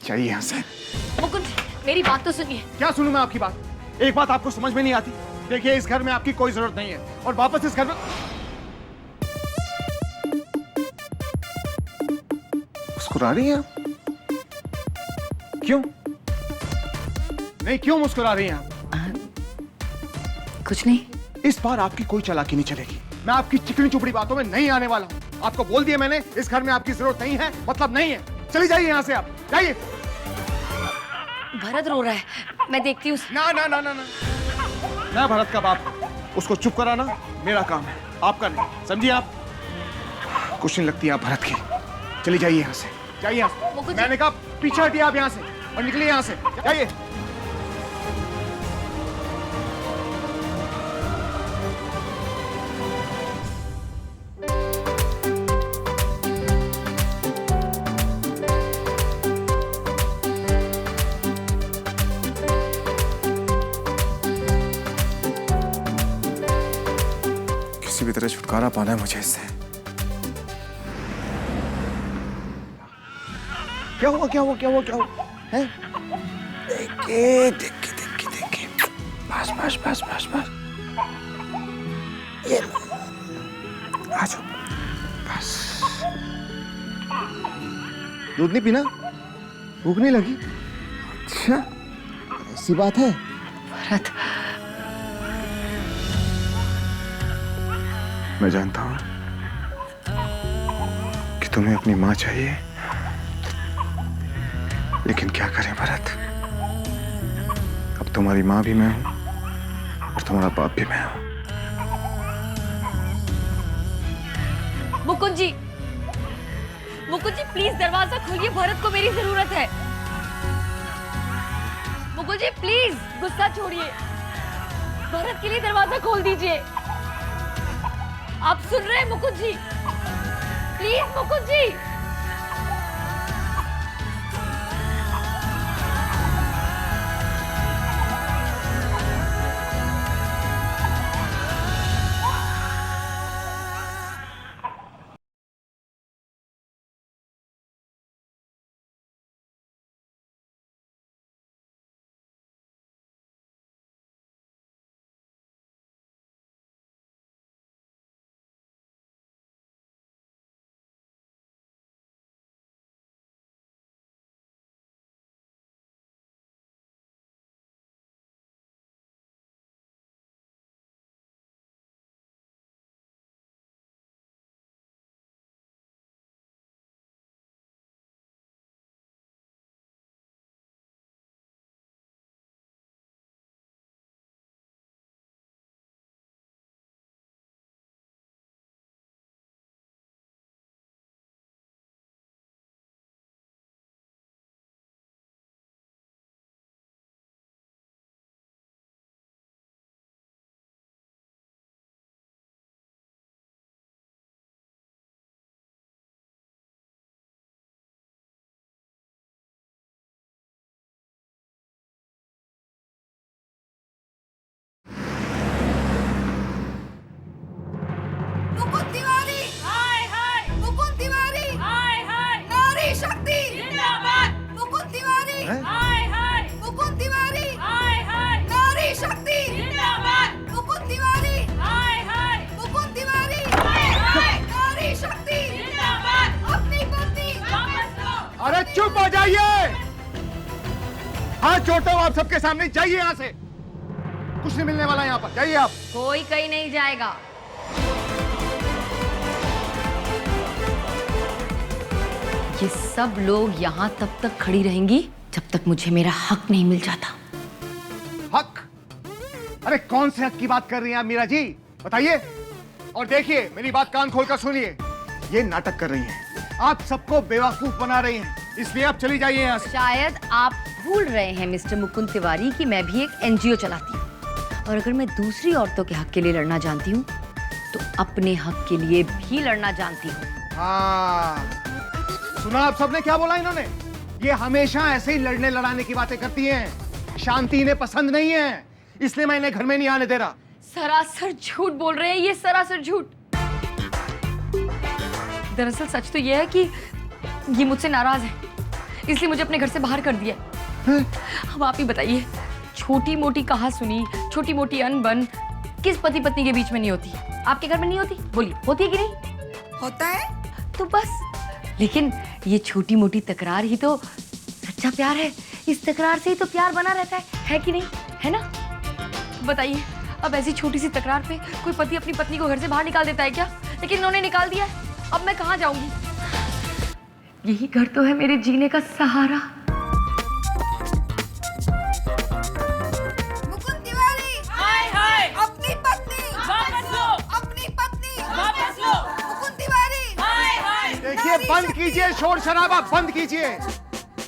चाहिए यहाँ से। मुकुंद, मेरी बात तो सुनिए। क्या सुनूं मैं आपकी बात? एक बात आपको समझ में नहीं आती। देखिए, इस घर में आपकी कोई जरूरत नहीं है और वापस इस घर में मुस्कुरा रही हैं आप? क्यों? नहीं, क्यों मुस्कुरा रही हैं आप? कुछ नहीं। इस बार आपकी कोई चालाकी नहीं चलेगी। मैं आपकी चिकनी चुपड़ी बातों में नहीं आने वाला हूँ। आपको बोल दिया मैंने, इस घर में आपकी जरूरत नहीं है, मतलब नहीं है। चली जाइए यहाँ से, आप जाइए। भरत रो रहा है, मैं देखती हूँ। ना ना ना ना ना, मैं भरत का बाप हूँ। उसको चुप कराना मेरा काम है, आपका नहीं। समझिए आप? कुछ नहीं लगती आप भरत की। चली जाइए यहाँ से, जाइए यहाँ से। मैंने कहा पीछे हटिए आप यहाँ से और निकलिए यहाँ से, जाइए। किसी भी तरह छुटकारा पाना है मुझे इससे। क्या हुआ क्या हुआ क्या हुआ क्या हुआ है? देखिए देखिए देखिए देखिए, बस बस बस बस बस, ये आ जाओ बस। दूध नहीं पीना? भूख नहीं लगी? अच्छा, ऐसी बात है। भरत, मैं जानता हूं कि तुम्हें अपनी माँ चाहिए, लेकिन क्या करें भरत, अब तुम्हारी माँ भी मैं हूं और तुम्हारा बाप भी मैं हूं। मुकुंद जी, मुकुंद जी प्लीज दरवाजा खोलिए, भरत को मेरी जरूरत है। मुकुंद जी प्लीज गुस्सा छोड़िए, भरत के लिए दरवाजा खोल दीजिए। आप सुन रहे हैं मुकुंद जी? प्लीज मुकुंद जी। मुकुंद तिवारी, हाय हाय। मुकुंद तिवारी, हाय हाय। नारी शक्ति जिंदाबाद। मुकुंद तिवारी, हाय हाय। मुकुंद तिवारी, हाय हाय। नारी शक्ति जिंदाबाद। मुकुंद तिवारी, हाय हाय। मुकुंद तिवारी, हाय हाय। नारी शक्ति जिंदाबाद। अपनी पत्नी वापस लो। अरे चुप हो जाइए, हाथ जोड़ता हूं आप सबके सामने, जाइए यहाँ से। कुछ नहीं मिलने वाला यहाँ पर, जाइए आप। कोई कहीं नहीं जाएगा। ये सब लोग यहाँ तब तक खड़ी रहेंगी जब तक मुझे मेरा हक नहीं मिल जाता। हक? अरे कौन से हक की बात कर रही हैं आप मीरा जी, बताइए। और देखिए, मेरी बात कान खोलकर सुनिए, ये नाटक कर रही हैं, आप सबको बेवकूफ बना रही हैं, इसलिए आप चली जाइए यहाँ से। शायद आप भूल रहे हैं मिस्टर मुकुंद तिवारी कि मैं भी एक एनजीओ चलाती हूँ, और अगर मैं दूसरी औरतों के हक के लिए लड़ना जानती हूँ तो अपने हक के लिए भी लड़ना जानती हूँ। हाँ, सुना आप सबने क्या बोला इन्होंने? ये हमेशा ऐसे ही लड़ने लड़ाने की बातें करती हैं। शांति इन्हें पसंद नहीं है, इसलिए मैं इन्हें घर में नहीं आने दे रहा। सरासर झूठ बोल रहे हैं ये, सरासर झूठ। दरअसल सच तो ये है कि ये मुझसे नाराज है, इसलिए मुझे अपने घर से बाहर कर दिया। अब आप ही बताइए, छोटी मोटी कहा सुनी, छोटी मोटी अनबन किस पति पत्नी के बीच में नहीं होती? आपके घर में नहीं होती? बोलिए, होती है कि नहीं? होता है तो बस, लेकिन ये छोटी मोटी तकरार ही तो सच्चा प्यार है। इस तकरार से ही तो प्यार बना रहता है कि नहीं? है ना? बताइए, अब ऐसी छोटी सी तकरार पे कोई पति अपनी पत्नी को घर से बाहर निकाल देता है क्या? लेकिन इन्होंने निकाल दिया है। अब मैं कहाँ जाऊंगी? यही घर तो है मेरे जीने का सहारा। मुकुंद तिवारी, हाय हाय अपनी पत्नी वापस लो, अपनी पत्नी वापस लो, मुकुंद तिवारी, हाय हाय देखिए, बंद कीजिए शोर शराबा, बंद कीजिए।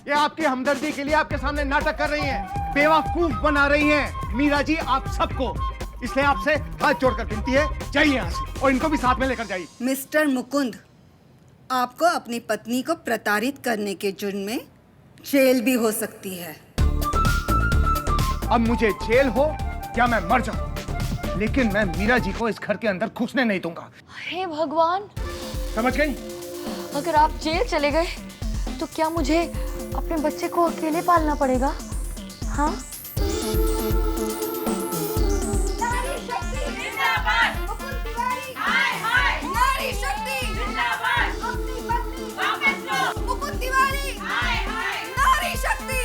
ये आपकी हमदर्दी के लिए आपके सामने नाटक कर रही हैं, बेवकूफ बना रही हैं मीरा जी आप सबको। इसलिए आपसे हाथ जोड़कर विनती है, जाइए यहाँ से और इनको भी साथ में लेकर जाइए। मिस्टर मुकुंद, आपको अपनी पत्नी को प्रताड़ित करने के जुर्म में जेल भी हो सकती है। अब मुझे जेल हो या मैं मर जाऊं, लेकिन मैं मीरा जी को इस घर के अंदर घुसने नहीं दूंगा। हे भगवान, समझ गई? अगर आप जेल चले गए तो क्या मुझे अपने बच्चे को अकेले पालना पड़ेगा? हाँ? नारी शक्ति जिंदाबाद, मुकुंद तिवारी, हाय हाय नारी शक्ति जिंदाबाद, अपनी पत्नी वापस लो, मुकुंद तिवारी, हाय हाय नारी शक्ति।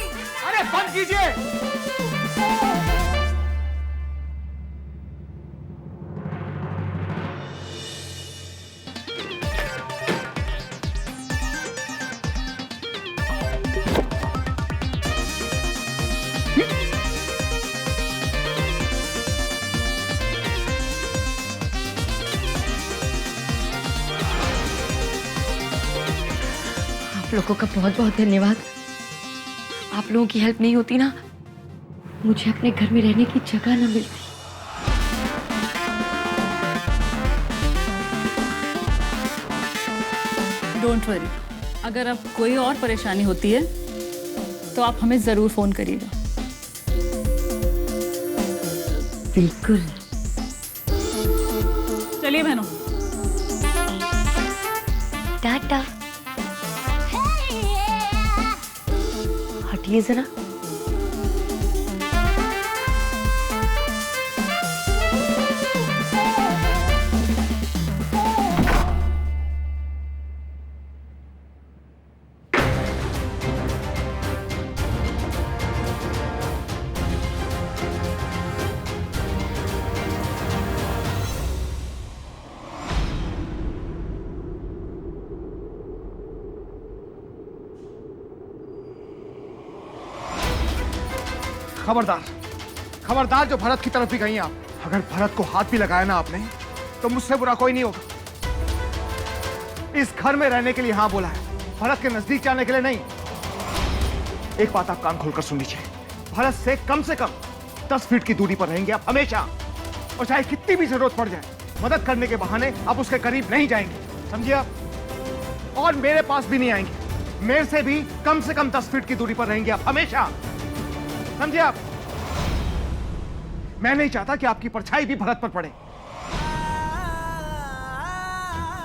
अरे बंद कीजिए। आप लोगों का बहुत बहुत धन्यवाद। आप लोगों की हेल्प नहीं होती ना, मुझे अपने घर में रहने की जगह न मिलती। डोंट वरी, अगर अब कोई और परेशानी होती है तो आप हमें जरूर फोन करिएगा। बिल्कुल। चलिए बहनों, टाटा। हटिए जरा। खबरदार, खबरदार, जो भरत की तरफ भी गई आप। अगर भरत को हाथ भी लगाया ना आपने, तो मुझसे बुरा कोई नहीं होगा। इस घर में रहने के लिए हाँ बोला है, भरत के नजदीक जाने के लिए नहीं। एक बात आप कान खोलकर सुन लीजिए, भरत से कम 10 फीट की दूरी पर रहेंगे आप हमेशा, और चाहे कितनी भी जरूरत पड़ जाए, मदद करने के बहाने आप उसके करीब नहीं जाएंगे, समझिए आप? और मेरे पास भी नहीं आएंगे। मेरे से भी कम 10 फीट की दूरी पर रहेंगे आप हमेशा, समझिए आप? मैं नहीं चाहता कि आपकी परछाई भी भरत पर पड़े।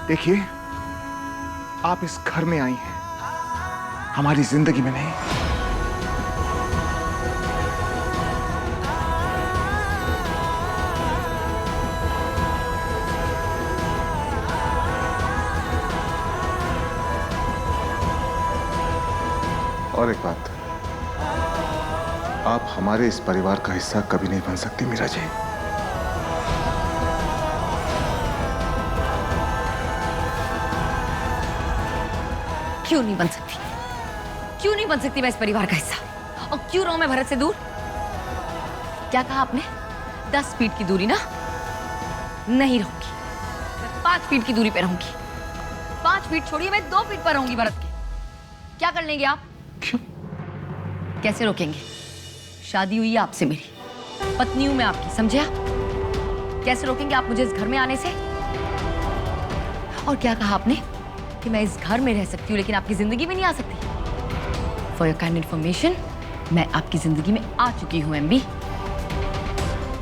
देखिए, आप इस घर में आई हैं, हमारी जिंदगी में नहीं। और एक बात, आप हमारे इस परिवार का हिस्सा कभी नहीं बन सकती मीरा जी। क्यों नहीं बन सकती? क्यों नहीं बन सकती मैं इस परिवार का हिस्सा? और क्यों रहूं मैं भरत से दूर? क्या कहा आपने? 10 फीट की दूरी ना? नहीं रहूंगी। मैं 5 फीट की दूरी पे रहूंगी। 5 फीट छोड़िए, मैं 2 फीट पर रहूंगी भरत के। क्या कर लेंगे आप? क्यों? कैसे रोकेंगे? शादी हुई है आपसे, मेरी पत्नी हूं मैं आपकी, समझे आप? कैसे रोकेंगे आप मुझे इस घर में आने से? और क्या कहा आपने कि मैं इस घर में रह सकती हूँ लेकिन आपकी जिंदगी में नहीं आ सकती? फॉर योर काइंड इन्फॉर्मेशन, मैं आपकी जिंदगी में आ चुकी हूँ एमबी।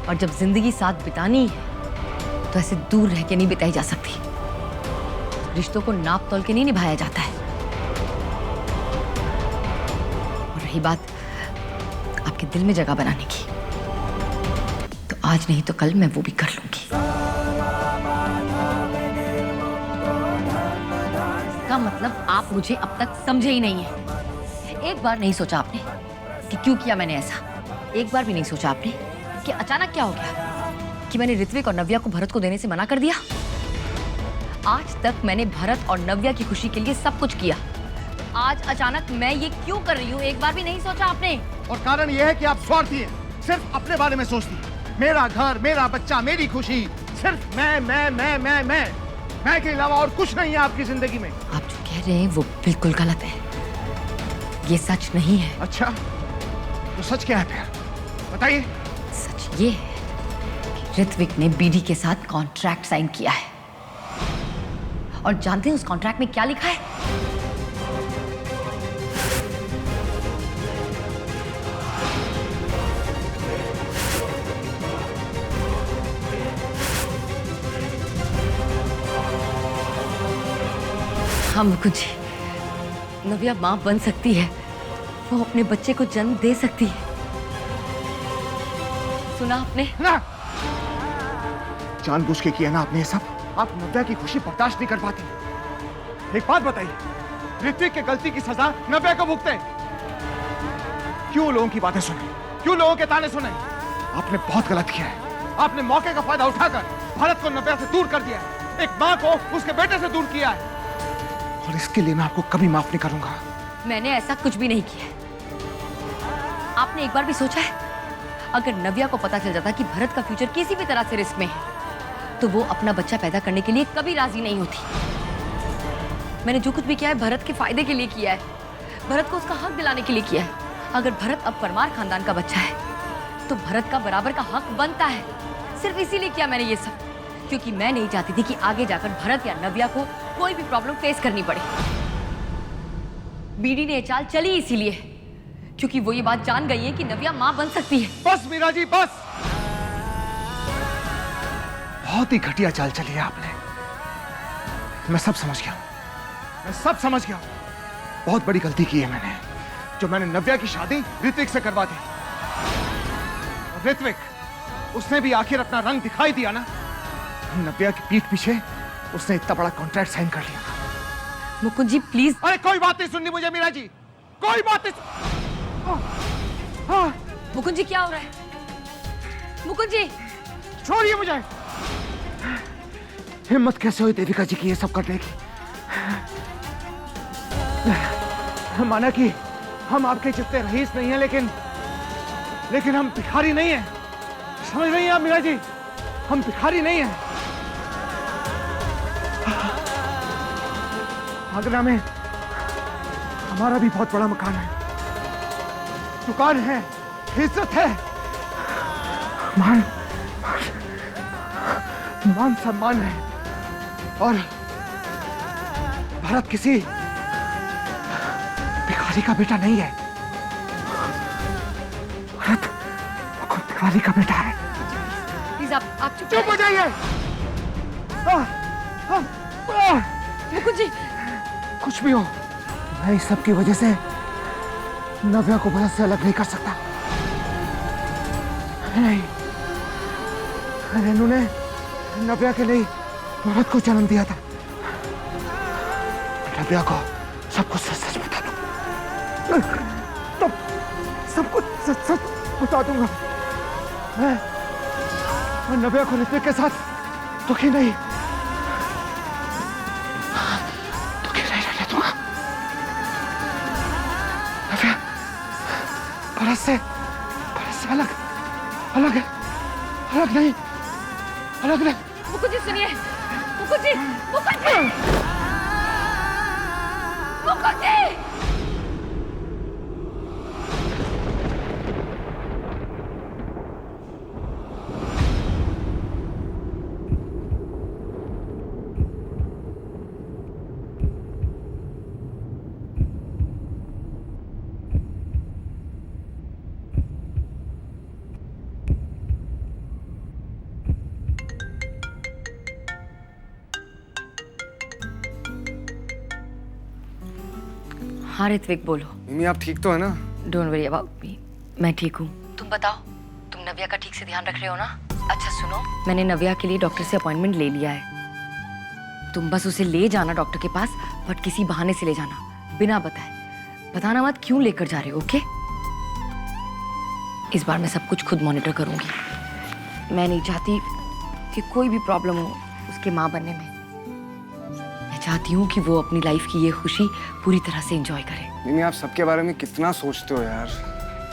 और जब जिंदगी साथ बितानी है तो ऐसे दूर रह के नहीं बिताई जा सकती। रिश्तों को नाप तोल के नहीं निभाया जाता है। रही बात आपके दिल में जगह बनाने की, तो आज नहीं तो कल मैं वो भी कर लूंगी। इसका मतलब आप मुझे अब तक समझे ही नहीं है। एक बार नहीं सोचा आपने कि क्यों किया मैंने ऐसा। एक बार भी नहीं सोचा आपने कि अचानक क्या हो गया कि मैंने ऋत्विक और नव्या को भरत को देने से मना कर दिया। आज तक मैंने भरत और नव्या की खुशी के लिए सब कुछ किया, आज अचानक मैं ये क्यों कर रही हूँ? एक बार भी नहीं सोचा आपने। और कारण यह है कि आप स्वार्थी हैं, सिर्फ अपने बारे में सोचती हैं। मेरा घर, मेरा बच्चा, मेरी खुशी, सिर्फ मैं के अलावा और कुछ नहीं है आपकी जिंदगी में। आप जो कह रहे हैं वो बिल्कुल गलत है, ये सच नहीं है। अच्छा, तो सच क्या है फिर? बताइए। सच ये है कि ऋत्विक ने बीडी के साथ कॉन्ट्रैक्ट साइन किया है, और जानते हैं उस कॉन्ट्रैक्ट में क्या लिखा है? हाँ मुकुंद जी, नव्या मां बन सकती है, वो अपने बच्चे को जन्म दे सकती है। सुना आपने? ना, जानबूझ के किया ना आपने ये सब। आप नव्या की खुशी बर्दाश्त नहीं कर पाती। एक बात बताइए, ऋत्विक के गलती की सजा नव्या को भुगते हैं। क्यों लोगों की बातें सुने, क्यों लोगों के ताने सुने? आपने बहुत गलत किया है। आपने मौके का फायदा उठाकर भरत को नव्या से दूर कर दिया है, एक मां को उसके बेटे से दूर किया है, और इसके लिए मैं आपको कभी माफ नहीं करूंगा। मैंने ऐसा कुछ भी नहीं किया। आपने एक बार भी सोचा है, अगर नव्या को पता चल जाता कि भरत का फ्यूचर किसी भी तरह से रिस्क में है, तो वो अपना बच्चा पैदा करने के लिए कभी राजी नहीं होती। मैंने जो कुछ भी किया है भरत के फायदे के लिए किया है, भरत को उसका हक दिलाने के लिए किया है। अगर भरत अब परमार खानदान का बच्चा है, तो भरत का बराबर का हक बनता है। सिर्फ इसीलिए किया मैंने ये सब, क्योंकि मैं नहीं चाहती थी कि आगे जाकर भरत या नव्या को कोई भी प्रॉब्लम फेस करनी पड़े। बीडी ने ये चाल चली इसीलिए क्योंकि वो ये बात जान गई है कि नव्या मां बन सकती है। बस मीरा जी, बस। बहुत ही घटिया चाल चली है आपने। मैं सब समझ गया, मैं सब समझ गया। बहुत बड़ी गलती की है मैंने, जो मैंने नव्या की शादी ऋत्विक से करवा दी। ऋत्विक, उसने भी आखिर अपना रंग दिखाई दिया ना। नव्या की पीठ पीछे उसने इतना बड़ा कॉन्ट्रैक्ट साइन कर लिया। मुकुंद जी प्लीज। अरे कोई बात नहीं सुननी मुझे मीरा जी, कोई बात नहीं। मुकुंद जी क्या हो रहा है? मुकुंद जी छोड़िए मुझे। हिम्मत कैसे हुई देविका जी की ये सब करने की? माना कि हम आपके जितने रईस नहीं हैं, लेकिन हम भिखारी नहीं हैं। समझ रही हैं आप मीरा जी? हम भिखारी नहीं हैं। आगरा में हमारा भी बहुत बड़ा मकान है, दुकान है, इज्जत है, मान सम्मान है। और भरत किसी भिखारी का बेटा नहीं है। भरत भिखारी का बेटा है। प्लीज आप चुप हो जाइए। मुकुंद जी कुछ भी हो, मैं इस सब की वजह से नव्या को भरत से अलग नहीं कर सकता। नहीं, रेनू ने नव्या के लिए भरत को जन्म दिया था। नव्या को सब कुछ सच सच बता दो, तब सब कुछ सच सच बता दूंगा। मैं नव्या को ऋत्विक के साथ दुखी नहीं रहने दूंगा। नव्या भरत से अलग नहीं। मुकुंद जी सुनिए, मुकुंद जी, मुकुंद जी, मुकुंद जी। हाँ ऋत्विक बोलो। मिमी आप ठीक तो है ना? डोंट वरी अबाउट मी, मैं ठीक हूँ। तुम बताओ, तुम नव्या का ठीक से ध्यान रख रहे हो ना? अच्छा सुनो, मैंने नव्या के लिए डॉक्टर से अपॉइंटमेंट ले लिया है। तुम बस उसे ले जाना डॉक्टर के पास, बट किसी बहाने से ले जाना, बिना बताए। बताना मत क्यों लेकर जा रहे हो, ओके? इस बार मैं सब कुछ खुद मॉनिटर करूंगी। मैं नहीं चाहती कि कोई भी प्रॉब्लम हो उसके माँ बनने में। मैं चाहती हूँ कि वो अपनी लाइफ की ये खुशी पूरी तरह से एंजॉय करे। मिमी, आप सबके बारे में कितना सोचते हो यार,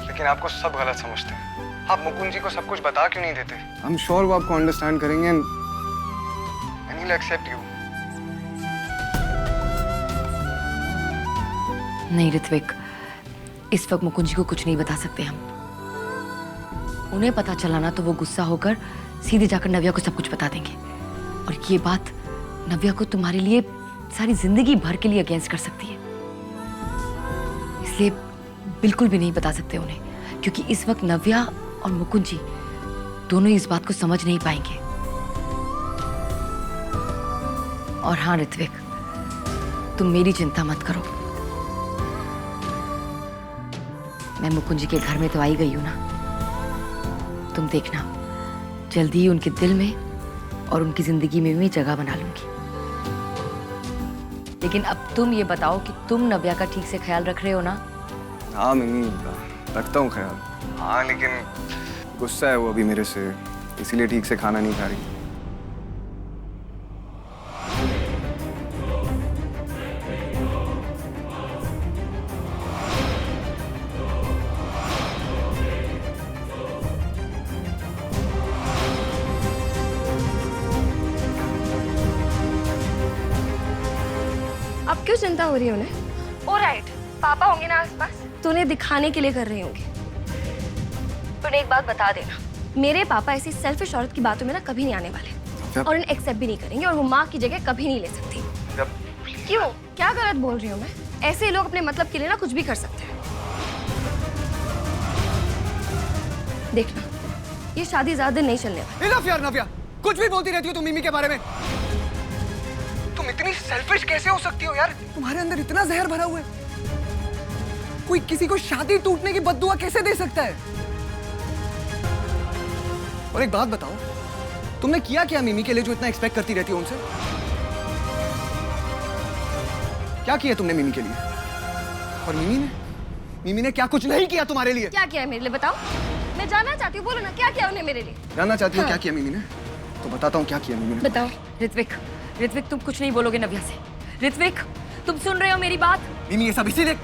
लेकिन आपको सब गलत समझते हैं। आप मुकुंद जी को सब कुछ बता क्यों नहीं देते? आई एम श्योर वो आपको अंडरस्टैंड करेंगे and he will accept you. नहीं ऋत्विक, इस वक्त मुकुंद जी को कुछ नहीं बता सकते हम। उन्हें पता चला ना तो वो गुस्सा होकर सीधे जाकर नव्या को सब कुछ बता देंगे, और ये बात नव्या को तुम्हारे लिए सारी जिंदगी भर के लिए अगेंस्ट कर सकती है। इसलिए बिल्कुल भी नहीं बता सकते उन्हें, क्योंकि इस वक्त नव्या और मुकुंद जी दोनों इस बात को समझ नहीं पाएंगे। और हाँ ऋत्विक, तुम मेरी चिंता मत करो। मैं मुकुंद जी के घर में तो आई गई हूं ना, तुम देखना जल्दी ही उनके दिल में और उनकी जिंदगी में भी जगह बना लूंगी। लेकिन अब तुम ये बताओ कि तुम नव्या का ठीक से ख्याल रख रहे हो ना? हाँ मिमी, रखता हूँ ख्याल। हाँ लेकिन गुस्सा है वो अभी मेरे से, इसीलिए ठीक से खाना नहीं खा रही। अब क्यों चिंता हो रही है उन्हें? ऑलराइट, पापा होंगे ना आसपास तो उन्हें दिखाने के लिए कर रहे होंगे। पर एक बात बता देना, मेरे पापा ऐसी सेल्फिश औरत की बातों में ना कभी नहीं आने वाले, और उन्हें एक्सेप्ट भी नहीं करेंगे, और वो माँ की जगह कभी नहीं ले सकती। क्यों, क्या गलत बोल रही हूँ मैं? ऐसे लोग अपने मतलब के लिए ना कुछ भी कर सकते हैं। देखना, ये शादी ज्यादा दिन नहीं चलने वाली। इनफ यार नव्या, कुछ भी बोलती रहती हो तुम मिमी के बारे में। तुम इतनी सेल्फिश कैसे हो सकती हो यार? तुम्हारे अंदर इतना जहर भरा हुआ है। कोई किसी को शादी टूटने की बद्दुआ कैसे दे सकता है? और एक बात बताओ, तुमने किया क्या मिमी के लिए जो इतना एक्सपेक्ट करती रहती हो उनसे? क्या किया तुमने मिमी के लिए? और मिमी ने क्या कुछ नहीं किया तुम्हारे लिए? क्या किया है मेरे लिए बताओ? मैं जानना चाहती हूँ, बोलो ना क्या किया उन्हें मेरे लिए? जानना चाहती हो हाँ। क्या किया मिमी ने? तो बताता हूँ क्या किया मिमी ने। बताओ। ऋत्विक तुम कुछ नहीं बोलोगे नव्या से? ऋत्विक तुम सुन रहे हो मेरी बात? मिमी ये सब इसीलिए।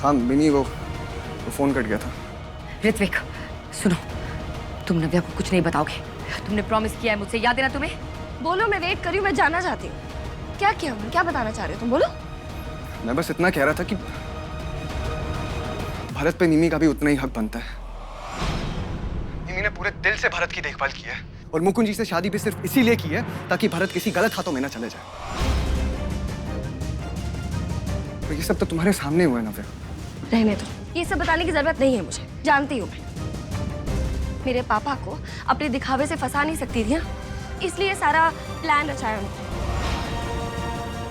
हाँ मिमी, वो फोन कट गया था। ऋत्विक सुनो, तुम नव्या को कुछ नहीं बताओगे, तुमने प्रॉमिस किया है मुझसे, याद है ना तुम्हें? बोलो, मैं वेट कर रही हूँ, मैं जानना चाहती हूँ क्या किया उन्होंने, क्या बताना चाह रहे हो तुम, बोलो। मैं बस इतना कह रहा था कि भरत पे मिमी का भी उतना ही हक बनता है। मिमी ने पूरे दिल से भरत की देखभाल की है, और मुकुंद जी से शादी भी सिर्फ इसीलिए की है ताकि भरत किसी गलत हाथों में ना चले जाए। तो ये सब तो तुम्हारे सामने हुआ है नव्या। रहने दो, ये सब बताने की जरूरत नहीं है मुझे, जानती हूँ मैं। मेरे पापा को अपने दिखावे से फंसा नहीं सकती थी ना, इसलिए सारा प्लान रचाया उन्होंने।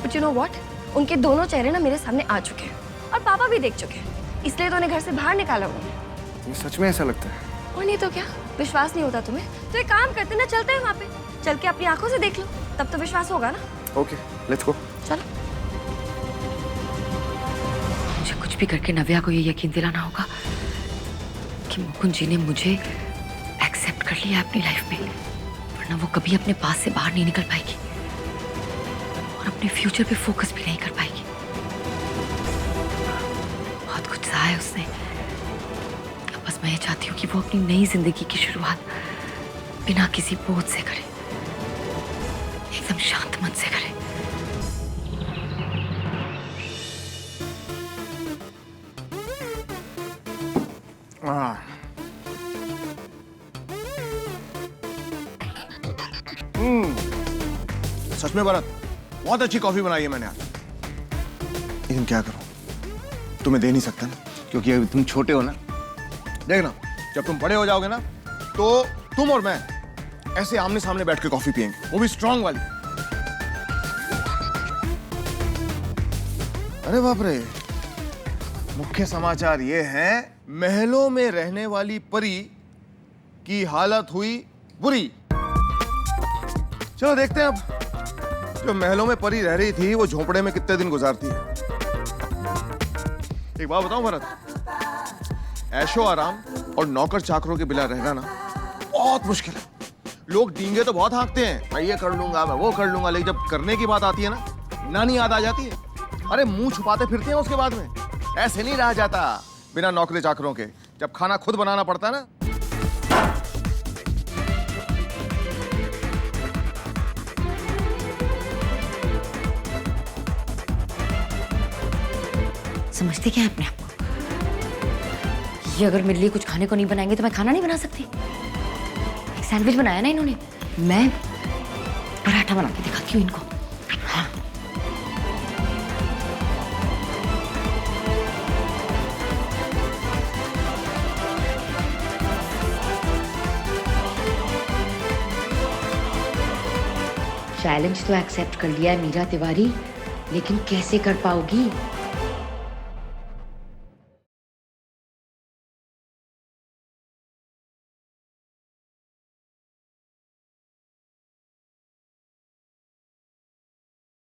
बट यू नो व्हाट, उनके दोनों चेहरे ना मेरे सामने आ चुके हैं, और पापा भी देख चुके हैं, इसलिए तो उन्हें घर से बाहर निकाला उन्होंने। तुम्हें सच में ऐसा लगता है? और नहीं तो क्या, विश्वास नहीं होता तुम्हें तो एक काम करते ना, चलते हैं वहाँ पे, चल के अपनी आंखों से देख लो, तब तो विश्वास होगा ना। Okay let's go. चलो। मुझे कुछ भी करके नव्या को ये यकीन दिलाना होगा कि मुकुंद जी ने मुझे एक्सेप्ट कर लिया अपनी लाइफ में, वरना वो कभी अपने पास से बाहर नहीं निकल पाएगी और अपने फ्यूचर पे फोकस भी नहीं कर पाएगी। बहुत कुछ सहा है उसने, अब बस मैं ये चाहती हूँ कि वो अपनी नई जिंदगी की शुरुआत बिना किसी बोझ से करे, एकदम शांत मन से करे। सच में भरत, बहुत अच्छी कॉफी बनाई है मैंने आज। लेकिन क्या करूं, तुम्हें दे नहीं सकता ना, क्योंकि अभी तुम छोटे हो ना। देखना, जब तुम बड़े हो जाओगे ना, तो तुम और मैं ऐसे आमने सामने बैठ के कॉफी पियेंगे, वो भी स्ट्रांग वाली। अरे बाप रे, मुख्य समाचार ये हैं, महलों में रहने वाली परी की हालत हुई बुरी। चलो देखते हैं अब, जो महलों में परी रह रही थी वो झोंपड़े में कितने दिन गुजारती है। एक बात बताऊं भरत, ऐशो आराम और नौकर चाकरों के बिना रहना ना बहुत मुश्किल है। लोग डींगे तो बहुत हाँकते हैं, मैं ये कर लूंगा, मैं वो कर लूंगा, लेकिन जब करने की बात आती है ना, नानी याद आ जाती है। अरे मुंह छुपाते फिरते हैं उसके बाद में। ऐसे नहीं रहा जाता बिना नौकरी चाकरों के, जब खाना खुद बनाना पड़ता है ना। समझते क्या है अपने आप को? ये अगर मेरे लिए कुछ खाने को नहीं बनाएंगे तो मैं खाना नहीं बना सकती। एक सैंडविच बनाया ना इन्होंने, मैं पराठा बना के दिखाती हूँ इनको। हाँ। चैलेंज तो एक्सेप्ट कर लिया है मीरा तिवारी, लेकिन कैसे कर पाओगी?